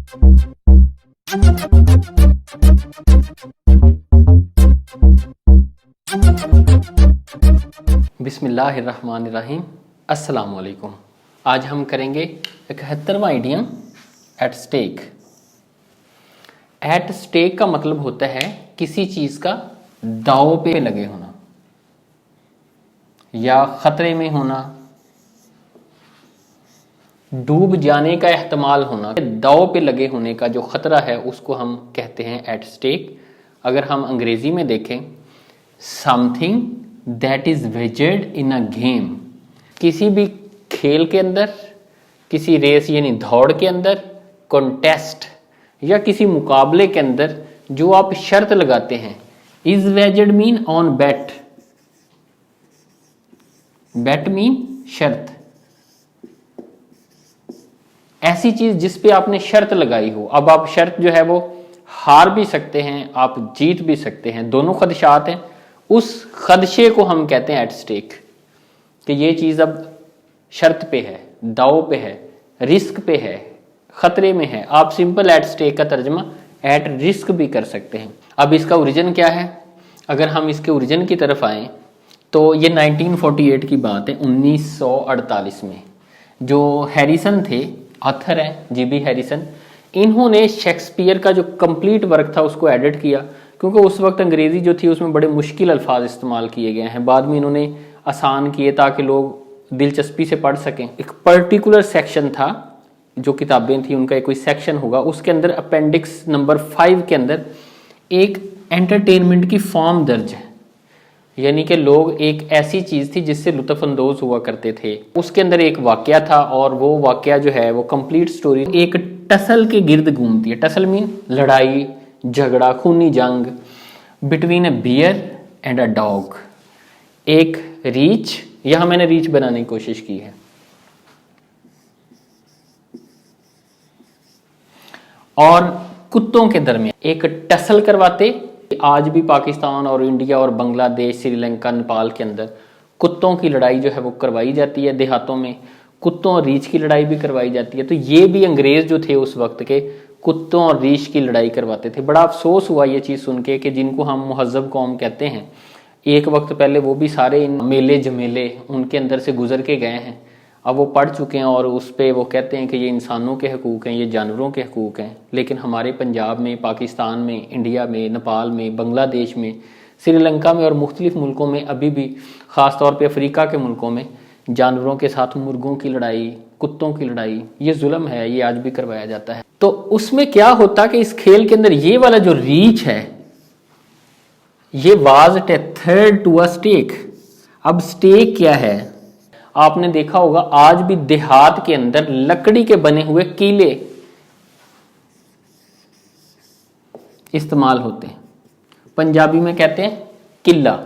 बिस्मिल्लाहिर्रहमानिर्रहीम। अस्सलाम वालेकुम। आज हम करेंगे 71वां idiom at stake. At stake का मतलब होता है किसी चीज का दांव पे लगे होना या खतरे में होना, डूब जाने का एहतमाल होना। दांव पे लगे होने का जो खतरा है उसको हम कहते हैं एट स्टेक। अगर हम अंग्रेजी में देखें, something that is wagered in a game. किसी भी खेल के अंदर, किसी रेस यानी दौड़ के अंदर, कॉन्टेस्ट या किसी मुकाबले के अंदर जो आप शर्त लगाते हैं। Is wagered mean on bet, bet mean शर्त। ऐसी चीज जिस पे आपने शर्त लगाई हो। अब आप शर्त जो है वो हार भी सकते हैं, आप जीत भी सकते हैं, दोनों खदशात हैं। उस खदशे को हम कहते हैं एट स्टेक, कि ये चीज अब शर्त पे है, दाव पे है, रिस्क पे है, खतरे में है। आप सिंपल एट स्टेक का तर्जमा एट रिस्क भी कर सकते हैं। अब इसका ओरिजिन क्या है? अगर हम इसके ओरिजिन की तरफ आए तो ये 1948 की बात है। 1948 में जो हैरिसन थे, ऑथर हैं जीबी हैरिसन, इन्होंने शेक्सपियर का जो कंप्लीट वर्क था उसको एडिट किया, क्योंकि उस वक्त अंग्रेजी जो थी उसमें बड़े मुश्किल अल्फाज इस्तेमाल किए गए हैं। बाद में इन्होंने आसान किए ताकि लोग दिलचस्पी से पढ़ सकें। एक पर्टिकुलर सेक्शन था, जो किताबें थी उनका एक कोई सेक्शन होगा, उसके अंदर अपेंडिक्स नंबर 5 के अंदर एक एंटरटेनमेंट की फॉर्म दर्ज है, यानी कि लोग एक ऐसी चीज थी जिससे लुत्फअंदोज हुआ करते थे। उसके अंदर एक वाकया था और वो वाकया जो है वो कंप्लीट स्टोरी एक टसल के गिर्द घूमती है। टसल मीन लड़ाई झगड़ा, खूनी जंग between a bear and a dog. एक रीच, यहां मैंने रीच बनाने की कोशिश की है, और कुत्तों के दरमियान एक टसल करवाते। आज भी पाकिस्तान और इंडिया और बांग्लादेश, श्रीलंका, नेपाल के अंदर कुत्तों की लड़ाई जो है वो करवाई जाती है। देहातों में कुत्तों और रीछ की लड़ाई भी करवाई जाती है। तो ये भी अंग्रेज जो थे उस वक्त के, कुत्तों और रीछ की लड़ाई करवाते थे। बड़ा अफसोस हुआ ये चीज़ सुन के कि जिनको हम मुहज्जब कौम कहते हैं, एक वक्त पहले वो भी सारे इन मेले जमेले उनके अंदर से गुजर के गए हैं। अब वो पढ़ चुके हैं और उस पर वो कहते हैं कि ये इंसानों के हकूक़ हैं, ये जानवरों के हकूक़ हैं। लेकिन हमारे पंजाब में, पाकिस्तान में, इंडिया में, नेपाल में, बांग्लादेश में, श्रीलंका में और मुख्तलिफ मुल्कों में अभी भी, ख़ास तौर पे अफ्रीका के मुल्कों में, जानवरों के साथ मुर्गों की लड़ाई, कुत्तों की लड़ाई, ये जुल्म है, ये आज भी करवाया जाता है। तो उसमें क्या होता कि इस खेल के अंदर ये वाला जो रीच है, ये was tethered to a stake. अब स्टेक क्या है? आपने देखा होगा आज भी देहात के अंदर लकड़ी के बने हुए कीले इस्तेमाल होते हैं। पंजाबी में कहते हैं किला।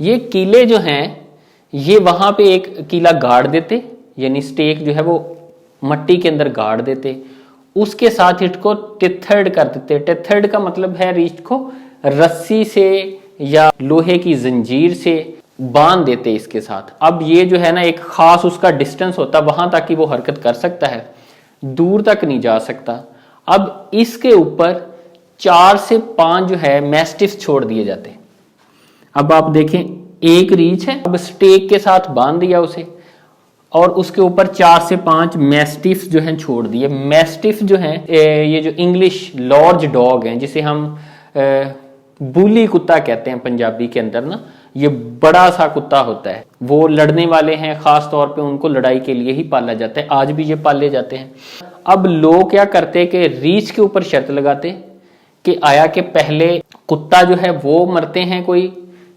ये कीले जो हैं ये वहां पे एक कीला गाड़ देते, यानी स्टेक जो है वो मट्टी के अंदर गाड़ देते, उसके साथ इसको टेथर्ड कर देते। टेथर्ड का मतलब है रीछ को रस्सी से या लोहे की जंजीर से बांध देते इसके साथ। अब ये जो है ना एक खास उसका डिस्टेंस होता वहां तक कि वो हरकत कर सकता है, दूर तक नहीं जा सकता। अब इसके ऊपर 4 से 5 जो है मैस्टिफ्स छोड़ दिए जाते। अब आप देखें, एक रीच है, अब स्टेक के साथ बांध दिया उसे, और उसके ऊपर 4 से 5 मैस्टिफ्स जो हैं छोड़ दिए। मैस्टिफ जो हैं ये जो इंग्लिश लॉर्ज डॉग हैं, जिसे हम बूली कुत्ता कहते हैं पंजाबी के अंदर ना, ये बड़ा सा कुत्ता होता है, वो लड़ने वाले हैं, खास तौर पे उनको लड़ाई के लिए ही पाला जाता है। आज भी ये पाले जाते हैं। अब लोग क्या करते कि रीछ के ऊपर शर्त लगाते कि आया कि पहले कुत्ता जो है वो मरते हैं कोई,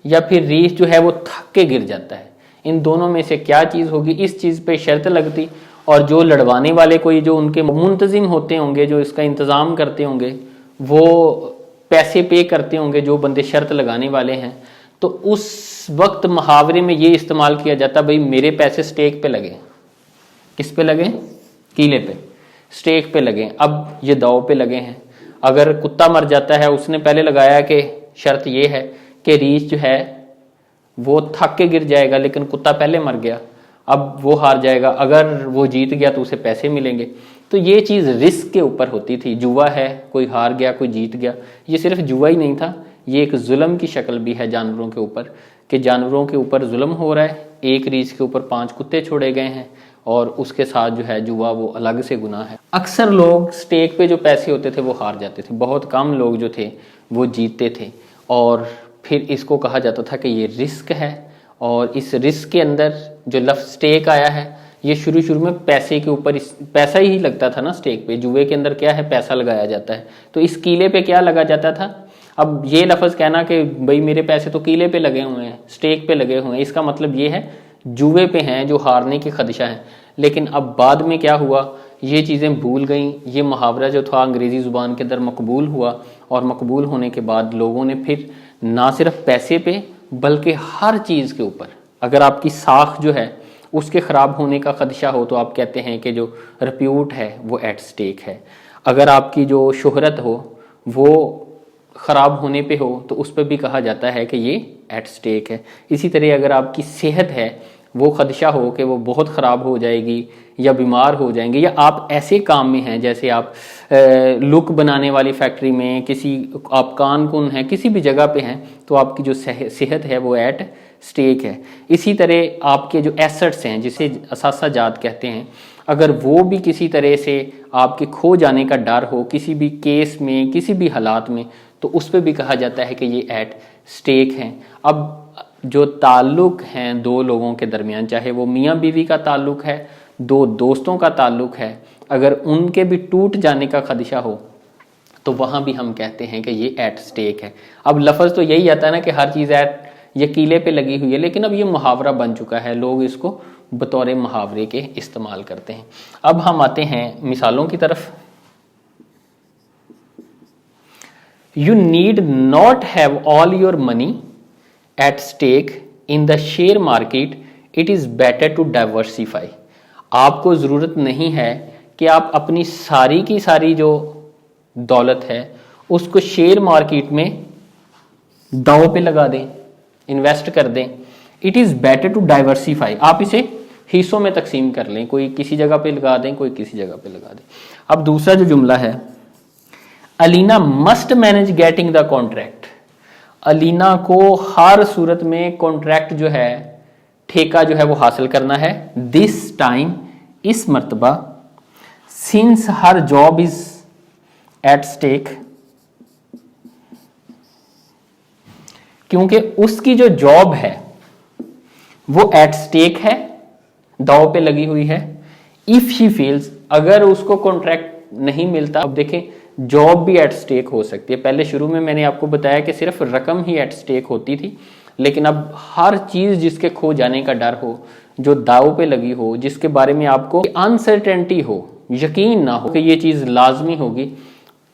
या फिर रीछ जो है वो थक के गिर जाता है, इन दोनों में से क्या चीज होगी, इस चीज पे शर्त लगती। और जो लड़वाने वाले कोई जो उनके मुंतजिम होते होंगे, जो इसका इंतजाम करते होंगे, वो पैसे पे करते होंगे जो बंदे शर्त लगाने वाले हैं। तो उस वक्त मुहावरे में ये इस्तेमाल किया जाता, भाई मेरे पैसे स्टेक पे लगे। किस पे लगे? कीले पे, स्टेक पे लगे। अब ये दाव पे लगे हैं। अगर कुत्ता मर जाता है, उसने पहले लगाया कि शर्त ये है कि रीछ जो है वो थक के गिर जाएगा, लेकिन कुत्ता पहले मर गया, अब वो हार जाएगा। अगर वो जीत गया तो उसे पैसे मिलेंगे। तो ये चीज़ रिस्क के ऊपर होती थी। जुआ है, कोई हार गया कोई जीत गया। ये सिर्फ जुआ ही नहीं था, ये एक जुल्म की शक्ल भी है जानवरों के ऊपर, कि जानवरों के ऊपर जुल्म हो रहा है। एक रीछ के ऊपर 5 कुत्ते छोड़े गए हैं और उसके साथ जो है जुआ वो अलग से गुनाह है। अक्सर लोग स्टेक पे जो पैसे होते थे वो हार जाते थे, बहुत कम लोग जो थे वो जीतते थे। और फिर इसको कहा जाता था कि ये रिस्क है। और इस रिस्क के अंदर जो लफ्ज़ स्टेक आया है, ये शुरू शुरू में पैसे के ऊपर, पैसा ही लगता था ना स्टेक पे। जुए के अंदर क्या है, पैसा लगाया जाता है। तो इस कीले पे क्या लगा जाता था। अब ये लफ्ज़ कहना कि भाई मेरे पैसे तो कीले पे लगे हुए हैं, स्टेक पे लगे हुए हैं, इसका मतलब ये है जुए पे हैं, जो हारने की खदशा है। लेकिन अब बाद में क्या हुआ, ये चीज़ें भूल गई। ये मुहावरा जो था अंग्रेज़ी ज़ुबान के अंदर मकबूल हुआ, और मकबूल होने के बाद लोगों ने फिर ना सिर्फ पैसे पे बल्कि हर चीज़ के ऊपर, अगर आपकी साख जो है उसके ख़राब होने का खदशा हो तो आप कहते हैं कि जो रिप्यूट है वो एट स्टेक है। अगर आपकी जो शोहरत हो वो ख़राब होने पे हो तो उस पर भी कहा जाता है कि ये एट स्टेक है। इसी तरह अगर आपकी सेहत है, वो खदशा हो कि वो बहुत ख़राब हो जाएगी या बीमार हो जाएंगे, या आप ऐसे काम में हैं जैसे आप लुक बनाने वाली फैक्ट्री में, किसी आप कान कुन हैं, किसी भी जगह पे हैं, तो आपकी जो सेहत है वो एट स्टेक है। इसी तरह आपके जो एसेट्स हैं जिसे असासाजात कहते हैं, अगर वो भी किसी तरह से आपके खो जाने का डर हो किसी भी केस में, किसी भी हालात में, तो उस पर भी कहा जाता है कि ये एट स्टेक हैं। अब जो ताल्लुक़ हैं दो लोगों के दरमियान, चाहे वो मियाँ बीवी का ताल्लुक़ है, दो दोस्तों का ताल्लुक़ है, अगर उनके भी टूट जाने का खदशा हो तो वहाँ भी हम कहते हैं कि ये एट स्टेक है। अब लफ्ज़ तो यही आता है ना कि हर चीज़ एट ये कीले पे लगी हुई है, लेकिन अब ये मुहावरा बन चुका है, लोग इसको बतौर मुहावरे के इस्तेमाल करते हैं। अब हम आते हैं मिसालों की तरफ। You need not have all your money at stake in the share market. It is better to diversify. आपको ज़रूरत नहीं है कि आप अपनी सारी की सारी जो दौलत है उसको शेयर मार्केट में दांव पे लगा दें, इन्वेस्ट कर दें। It is better to diversify. आप इसे हिस्सों में तकसीम कर लें, कोई किसी जगह पे लगा दें, कोई किसी जगह पे लगा दें। अब दूसरा जो जुमला है, Alina must manage getting the contract. Alina को हर सूरत में कॉन्ट्रैक्ट जो है, ठेका जो है वो हासिल करना है। दिस टाइम, इस मर्तबा, since her job is at stake, क्योंकि उसकी जो जॉब है वो एट स्टेक है, दाव पे लगी हुई है। इफ शी फेल्स, अगर उसको कॉन्ट्रैक्ट नहीं मिलता, अब देखें जॉब भी एट स्टेक हो सकती है। पहले शुरू में मैंने आपको बताया कि सिर्फ रकम ही एट स्टेक होती थी, लेकिन अब हर चीज़ जिसके खो जाने का डर हो, जो दाव पे लगी हो, जिसके बारे में आपको अनसर्टेनिटी हो, यकीन ना हो कि ये चीज़ लाजमी होगी,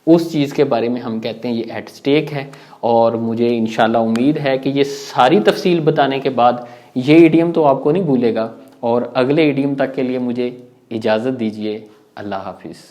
उस चीज़ के बारे में हम कहते हैं ये एट स्टेक है। और मुझे इंशाल्लाह उम्मीद है कि ये सारी तफसील बताने के बाद ये इडियम तो आपको नहीं भूलेगा। और अगले इडियम तक के लिए मुझे इजाज़त दीजिए। अल्लाह हाफिज़।